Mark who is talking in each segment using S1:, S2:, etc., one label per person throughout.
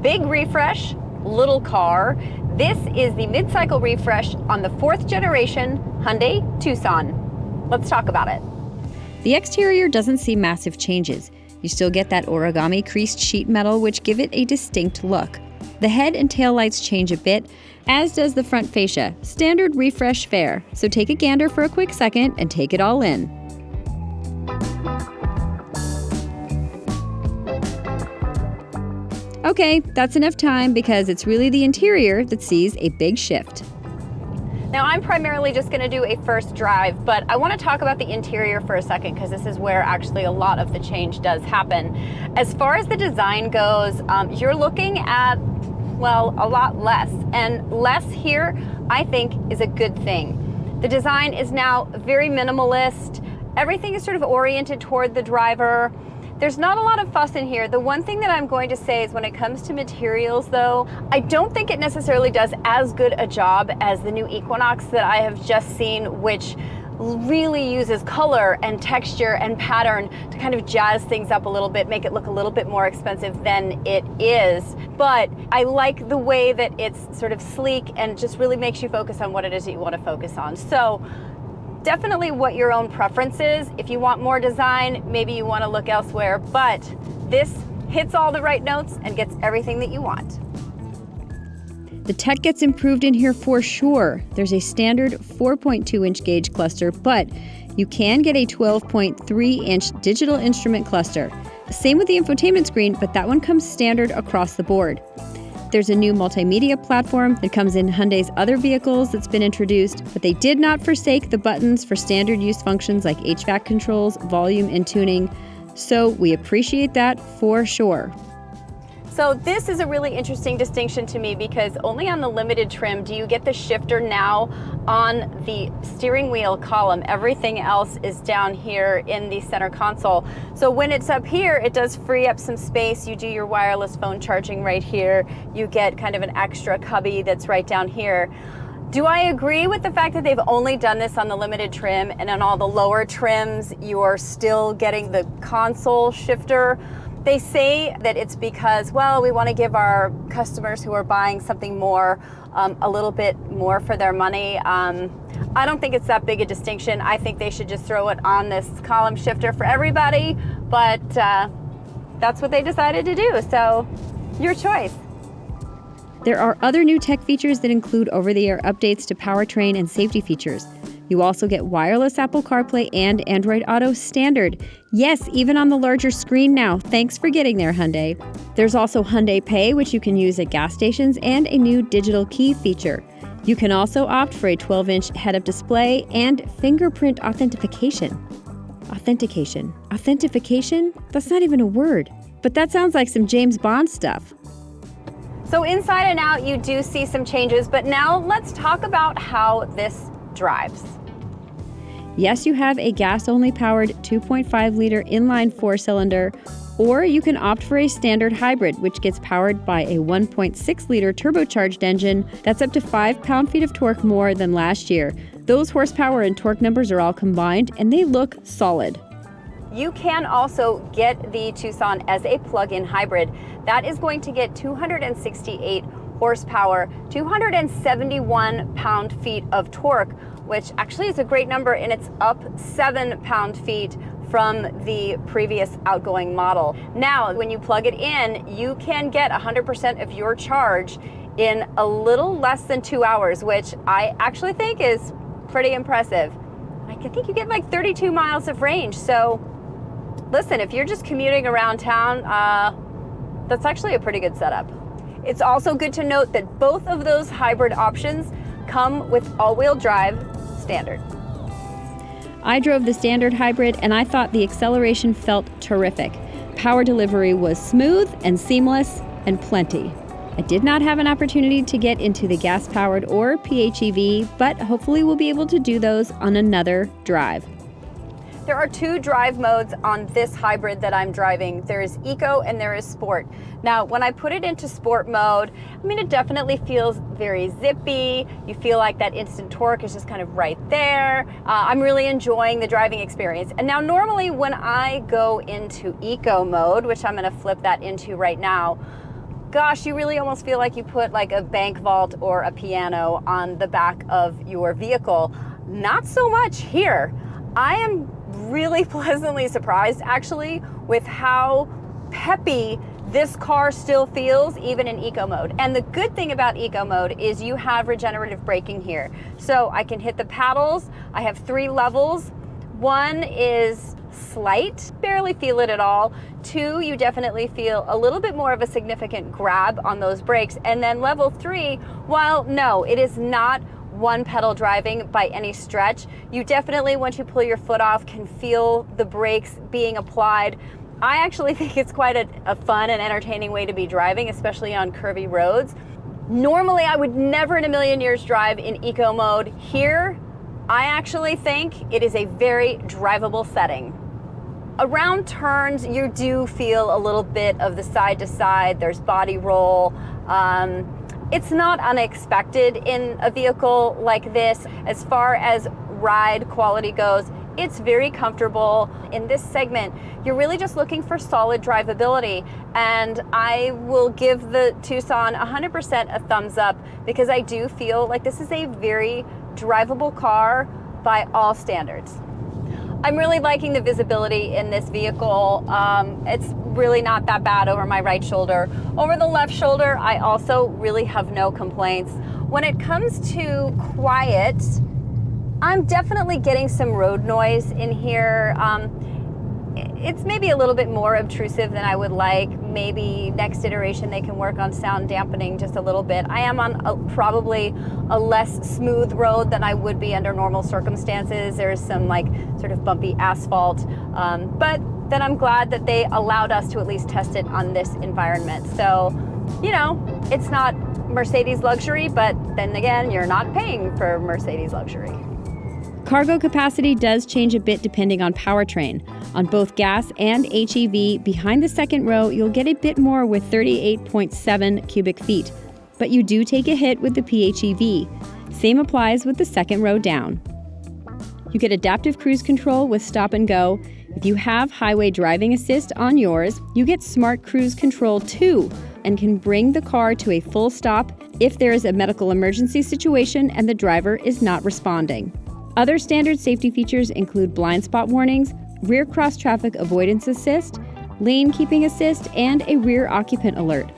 S1: Big refresh, little car. This is the mid-cycle refresh on the 4th generation Hyundai Tucson. Let's talk about it.
S2: The exterior doesn't see massive changes. You still get that origami creased sheet metal, which give it a distinct look. The head and tail lights change a bit, as does the front fascia. Standard refresh fare. So take a gander for a quick second and take it all in. Okay, that's enough time because it's really the interior that sees a big shift.
S1: Now I'm primarily just going to do a first drive, but I want to talk about the interior for a second because this is where actually a lot of the change does happen. As far as the design goes, you're looking at, well, a lot less. And less here, I think, is a good thing. The design is now very minimalist. Everything is sort of oriented toward the driver. There's not a lot of fuss in here. The one thing that I'm going to say is when it comes to materials though, I don't think it necessarily does as good a job as the new Equinox that I have just seen, which really uses color and texture and pattern to kind of jazz things up a little bit, make it look a little bit more expensive than it is. But I like the way that it's sort of sleek and just really makes you focus on what it is that you want to focus on. So definitely what your own preference is. If you want more design, maybe you want to look elsewhere, but this hits all the right notes and gets everything that you want.
S2: The tech gets improved in here for sure. There's a standard 4.2-inch gauge cluster, but you can get a 12.3-inch digital instrument cluster. Same with the infotainment screen, but that one comes standard across the board. There's a new multimedia platform that comes in Hyundai's other vehicles that's been introduced, but they did not forsake the buttons for standard use functions like HVAC controls, volume, and tuning. So we appreciate that for sure.
S1: So this is a really interesting distinction to me because only on the limited trim do you get the shifter now on the steering wheel column. Everything else is down here in the center console. So when it's up here, it does free up some space. You do your wireless phone charging right here. You get kind of an extra cubby that's right down here. Do I agree with the fact that they've only done this on the limited trim and on all the lower trims, you are still getting the console shifter? They say that it's because, well, we want to give our customers who are buying something more, a little bit more for their money. I don't think it's that big a distinction. I think they should just throw it on this column shifter for everybody, but that's what they decided to do, so your choice.
S2: There are other new tech features that include over-the-air updates to powertrain and safety features. You also get wireless Apple CarPlay and Android Auto standard. Yes, even on the larger screen now. Thanks for getting there, Hyundai. There's also Hyundai Pay, which you can use at gas stations, and a new digital key feature. You can also opt for a 12-inch head-up display and fingerprint authentication. Authentication? That's not even a word. But that sounds like some James Bond stuff.
S1: So inside and out, you do see some changes, but now let's talk about how this drives.
S2: Yes, you have a gas-only powered 2.5-liter inline four-cylinder, or you can opt for a standard hybrid, which gets powered by a 1.6-liter turbocharged engine that's up to 5 pound-feet of torque more than last year. Those horsepower and torque numbers are all combined, and they look solid.
S1: You can also get the Tucson as a plug-in hybrid. That is going to get 268 horsepower, 271 pound-feet of torque, which actually is a great number, and it's up 7 pound-feet from the previous outgoing model. Now, when you plug it in, you can get 100% of your charge in a little less than 2 hours, which I actually think is pretty impressive. I think you get like 32 miles of range. So listen, if you're just commuting around town, that's actually a pretty good setup. It's also good to note that both of those hybrid options come with all-wheel drive standard.
S2: I drove the standard hybrid and I thought the acceleration felt terrific. Power delivery was smooth and seamless and plenty. I did not have an opportunity to get into the gas-powered or PHEV, but hopefully we'll be able to do those on another drive.
S1: There are 2 drive modes on this hybrid that I'm driving. There is Eco and there is Sport. Now, when I put it into Sport mode, I mean, it definitely feels very zippy. You feel like that instant torque is just kind of right there. I'm really enjoying the driving experience. And now normally when I go into Eco mode, which I'm gonna flip that into right now, gosh, you really almost feel like you put like a bank vault or a piano on the back of your vehicle. Not so much here. I am really pleasantly surprised actually with how peppy this car still feels even in eco mode. And the good thing about eco mode is you have regenerative braking here. So I can hit the paddles. I have 3 levels. 1 is slight, barely feel it at all. 2, you definitely feel a little bit more of a significant grab on those brakes. And then level 3, while no, it is not one pedal driving by any stretch, you definitely, once you pull your foot off, can feel the brakes being applied. I actually think it's quite a fun and entertaining way to be driving, especially on curvy roads. Normally, I would never in a million years drive in eco mode. Here, I actually think it is a very drivable setting. Around turns, you do feel a little bit of the side to side. There's body roll. It's not unexpected in a vehicle like this. As far as ride quality goes, it's very comfortable. In this segment, you're really just looking for solid drivability, and I will give the Tucson 100% a thumbs up because I do feel like this is a very drivable car by all standards. I'm really liking the visibility in this vehicle. It's really not that bad over my right shoulder. Over the left shoulder, I also really have no complaints. When it comes to quiet, I'm definitely getting some road noise in here. It's maybe a little bit more obtrusive than I would like. Maybe next iteration they can work on sound dampening just a little bit. I am on probably a less smooth road than I would be under normal circumstances. There's some like sort of bumpy asphalt, but then I'm glad that they allowed us to at least test it on this environment. So, you know, it's not Mercedes luxury, but then again, you're not paying for Mercedes luxury.
S2: Cargo capacity does change a bit depending on powertrain. On both gas and HEV, behind the second row, you'll get a bit more with 38.7 cubic feet. But you do take a hit with the PHEV. Same applies with the second row down. You get adaptive cruise control with stop and go. If you have highway driving assist on yours, you get smart cruise control too, and can bring the car to a full stop if there is a medical emergency situation and the driver is not responding. Other standard safety features include blind spot warnings, rear cross traffic avoidance assist, lane keeping assist, and a rear occupant alert.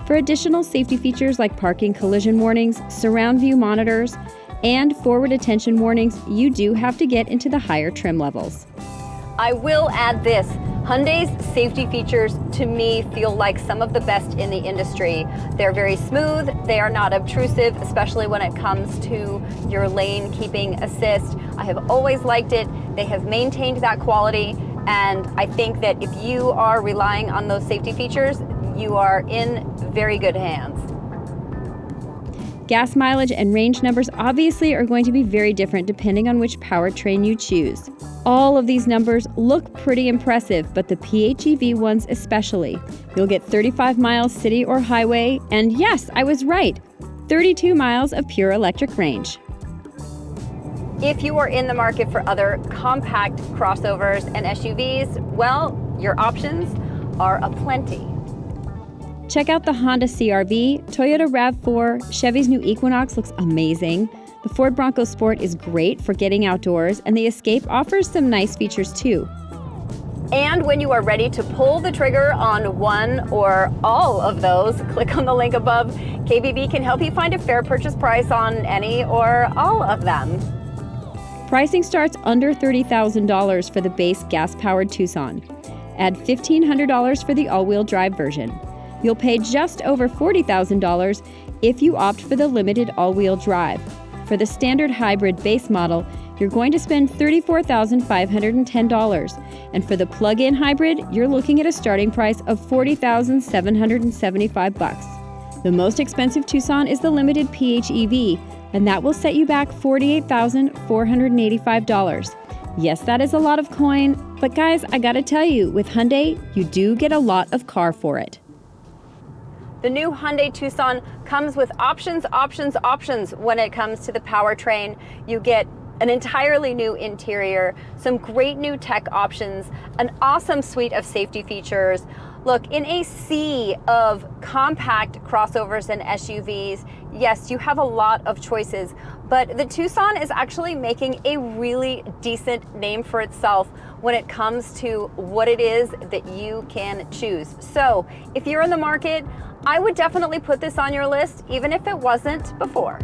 S2: For additional safety features like parking collision warnings, surround view monitors, and forward attention warnings, you do have to get into the higher trim levels.
S1: I will add this. Hyundai's safety features to me feel like some of the best in the industry. They're very smooth, they are not obtrusive, especially when it comes to your lane keeping assist. I have always liked it. They have maintained that quality, and I think that if you are relying on those safety features, you are in very good hands.
S2: Gas mileage and range numbers obviously are going to be very different depending on which powertrain you choose. All of these numbers look pretty impressive, but the PHEV ones especially. You'll get 35 miles city or highway, and yes, I was right, 32 miles of pure electric range.
S1: If you are in the market for other compact crossovers and SUVs, well, your options are aplenty.
S2: Check out the Honda CR-V, Toyota RAV4, Chevy's new Equinox looks amazing. The Ford Bronco Sport is great for getting outdoors, and the Escape offers some nice features too.
S1: And when you are ready to pull the trigger on one or all of those, click on the link above. KBB can help you find a fair purchase price on any or all of them.
S2: Pricing starts under $30,000 for the base gas-powered Tucson. Add $1,500 for the all-wheel drive version. You'll pay just over $40,000 if you opt for the limited all-wheel drive. For the standard hybrid base model, you're going to spend $34,510. And for the plug-in hybrid, you're looking at a starting price of $40,775. The most expensive Tucson is the limited PHEV, and that will set you back $48,485. Yes, that is a lot of coin, but guys, I gotta tell you, with Hyundai, you do get a lot of car for it.
S1: The new Hyundai Tucson comes with options when it comes to the powertrain. You get an entirely new interior, some great new tech options, an awesome suite of safety features, Look, in a sea of compact crossovers and SUVs, yes, you have a lot of choices, but the Tucson is actually making a really decent name for itself when it comes to what it is that you can choose. So if you're in the market, I would definitely put this on your list, even if it wasn't before.